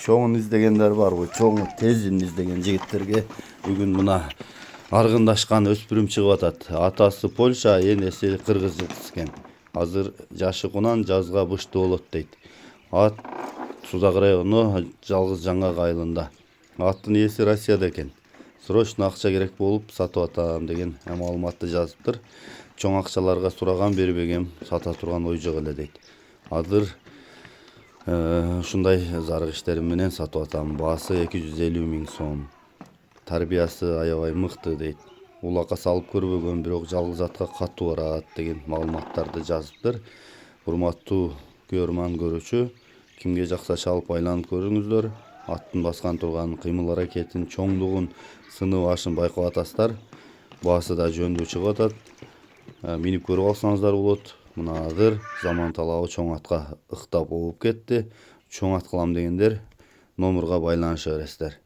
чоңун издегендер барбы, чоңу тезин издеген жигиттерге бүгүн мына аргындашкан өспүрүм чыгып атат. Атасы Польша, энеси кыргыз жылкысы экен. Азыр жашы кунан жазга бышты болот дейт. Ат Судак району Жалгыз Жаңгак айылында. Аттын ээси Россияда экен. Срочно акча керек болуп сатып атам деген маалыматты жазыптыр. Чоң акчаларга сураган бербегем, сата турган ой жок эле дейт. Азыр ушундай зарык иштерим менен сатып атам. Баасы 250 миң сом. Тарбиясы аябай мыкты дейт. Улакка салып көрбөгөн, бирок жалгыз атка катуу барат деген маалыматтарды жазыптыр. Урматтуу көрөрман көрүүчү, кимге жакса чалып айланып көрүңүздөр. Аттын баскан турган кыймыл аракетин, чоңдугун, сынып ашын байкап атасыздар. Баасы да жөндүү чыгып атат. Минип көрүп алсаңыздар болот. Мына азыр заман талабы чоң атка ыктап болуп кетти. Чоң ат кылам дегендер номерга байланыша бересиздер.